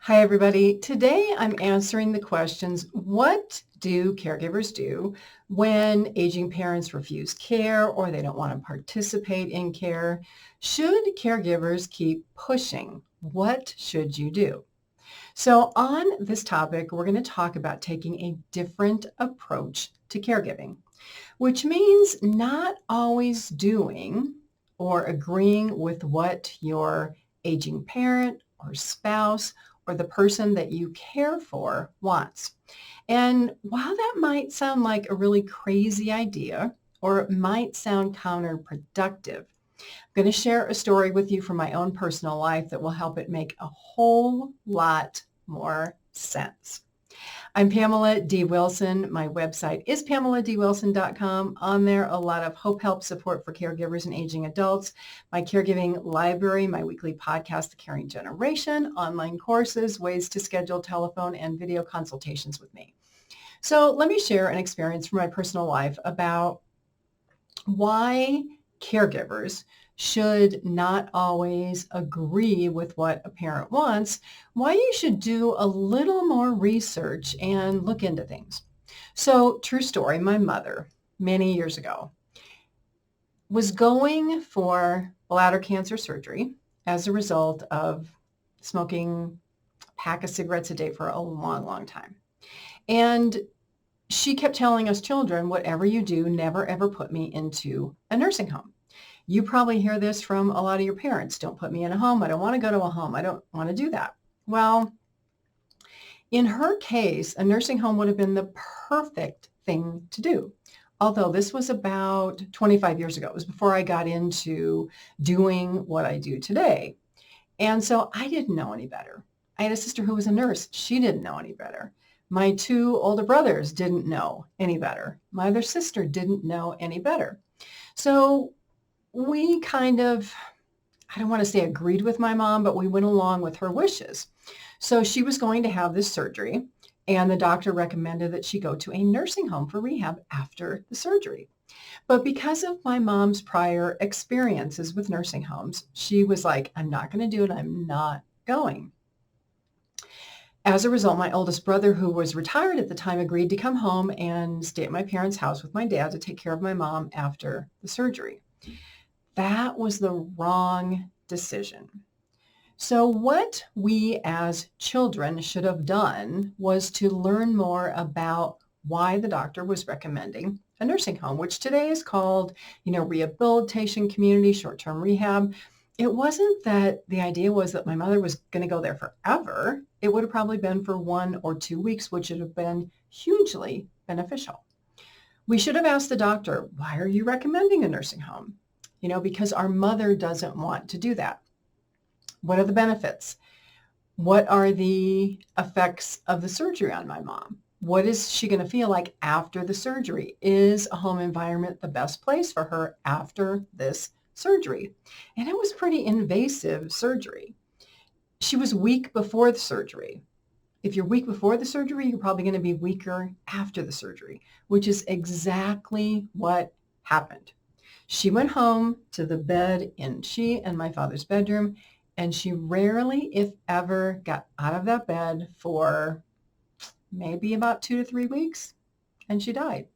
Hi, everybody. Today I'm answering the questions, what do caregivers do when aging parents refuse care or they don't want to participate in care? Should caregivers keep pushing? What should you do? So on this topic, we're going to talk about taking a different approach to caregiving, which means not always doing or agreeing with what your aging parent or spouse or the person that you care for wants. And while that might sound like a really crazy idea, or it might sound counterproductive, I'm going to share a story with you from my own personal life that will help it make a whole lot more sense. I'm Pamela D Wilson. My website is PamelaDWilson.com. On there, a lot of hope, help, support for caregivers and aging adults, my caregiving library, my weekly podcast, The Caring Generation, online courses, ways to schedule telephone and video consultations with me. So let me share an experience from my personal life about why caregivers should not always agree with what a parent wants, why you should do a little more research and look into things. So, true story, my mother, many years ago, was going for bladder cancer surgery as a result of smoking a pack of cigarettes a day for a long, long time. And she kept telling us children, whatever you do, never ever put me into a nursing home. You probably hear this from a lot of your parents. Don't put me in a home. I don't want to go to a home. I don't want to do that. Well, in her case, a nursing home would have been the perfect thing to do. Although this was about 25 years ago. It was before I got into doing what I do today. And so I didn't know any better. I had a sister who was a nurse. She didn't know any better. My two older brothers didn't know any better. My other sister didn't know any better. So we kind of, I don't want to say agreed with my mom, but we went along with her wishes. So she was going to have this surgery, and the doctor recommended that she go to a nursing home for rehab after the surgery. But because of my mom's prior experiences with nursing homes, she was like, I'm not going to do it. I'm not going. As a result, my oldest brother, who was retired at the time, agreed to come home and stay at my parents' house with my dad to take care of my mom after the surgery. That was the wrong decision. So what we as children should have done was to learn more about why the doctor was recommending a nursing home, which today is called, rehabilitation community, short-term rehab. It wasn't that the idea was that my mother was going to go there forever. It would have probably been for 1 or 2 weeks, which would have been hugely beneficial. We should have asked the doctor, why are you recommending a nursing home? Because our mother doesn't want to do that. What are the benefits? What are the effects of the surgery on my mom? What is she going to feel like after the surgery? Is a home environment the best place for her after this surgery? And it was pretty invasive surgery. She was weak before the surgery. If you're weak before the surgery, you're probably going to be weaker after the surgery, which is exactly what happened. She went home to the bed in she and my father's bedroom, and she rarely, if ever, got out of that bed for maybe about 2 to 3 weeks, and she died.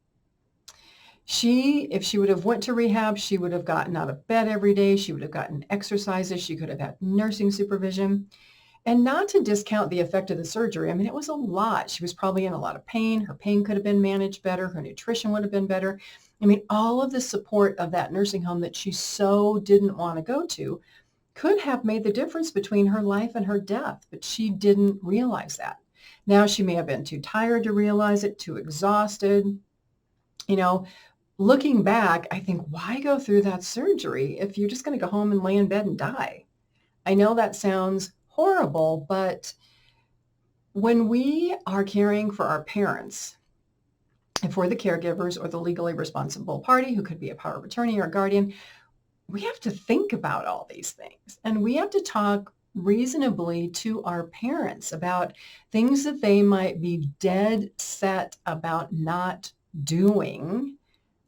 If she would have went to rehab, she would have gotten out of bed every day. She would have gotten exercises. She could have had nursing supervision. And not to discount the effect of the surgery. I mean, it was a lot. She was probably in a lot of pain. Her pain could have been managed better. Her nutrition would have been better. I mean, all of the support of that nursing home that she so didn't want to go to could have made the difference between her life and her death, but she didn't realize that. Now she may have been too tired to realize it, too exhausted. Looking back, I think, why go through that surgery if you're just going to go home and lay in bed and die? I know that sounds horrible, but when we are caring for our parents, and for the caregivers or the legally responsible party, who could be a power of attorney or guardian, we have to think about all these things. And we have to talk reasonably to our parents about things that they might be dead set about not doing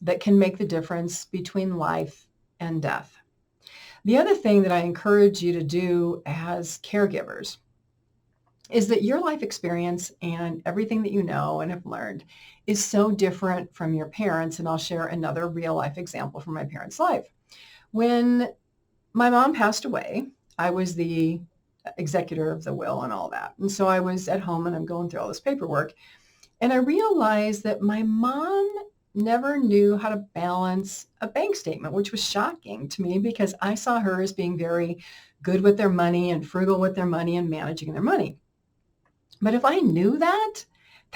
that can make the difference between life and death. The other thing that I encourage you to do as caregivers is that your life experience and everything that you know and have learned is so different from your parents. And I'll share another real life example from my parents' life. When my mom passed away, I was the executor of the will and all that. And so I was at home and I'm going through all this paperwork. And I realized that my mom never knew how to balance a bank statement, which was shocking to me because I saw her as being very good with their money and frugal with their money and managing their money. But if I knew that,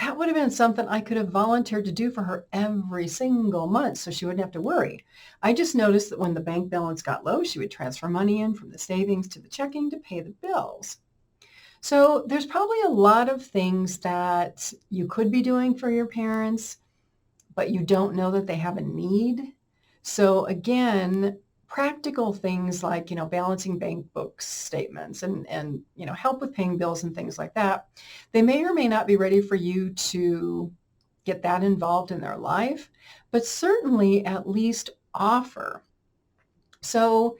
that would have been something I could have volunteered to do for her every single month so she wouldn't have to worry. I just noticed that when the bank balance got low, she would transfer money in from the savings to the checking to pay the bills. So there's probably a lot of things that you could be doing for your parents, but you don't know that they have a need. So again, practical things like, balancing bank book statements and help with paying bills and things like that. They may or may not be ready for you to get that involved in their life, but certainly at least offer. So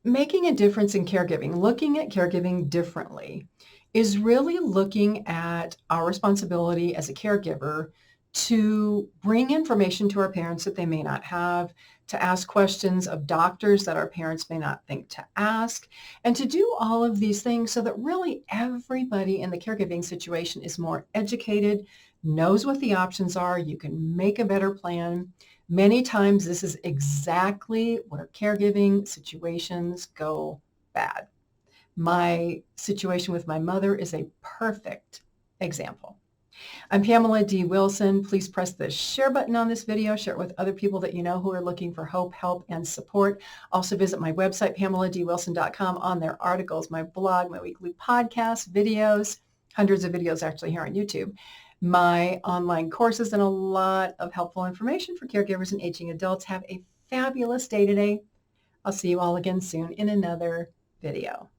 making a difference in caregiving, looking at caregiving differently, is really looking at our responsibility as a caregiver to bring information to our parents that they may not have, to ask questions of doctors that our parents may not think to ask, and to do all of these things so that really everybody in the caregiving situation is more educated, knows what the options are, you can make a better plan. Many times this is exactly where caregiving situations go bad. My situation with my mother is a perfect example. I'm Pamela D Wilson. Please press the share button on this video. Share it with other people that you know who are looking for hope, help, and support. Also visit my website, PamelaDWilson.com. On their articles, my blog, my weekly podcasts, videos, hundreds of videos actually here on YouTube, my online courses, and a lot of helpful information for caregivers and aging adults. Have a fabulous day today. I'll see you all again soon in another video.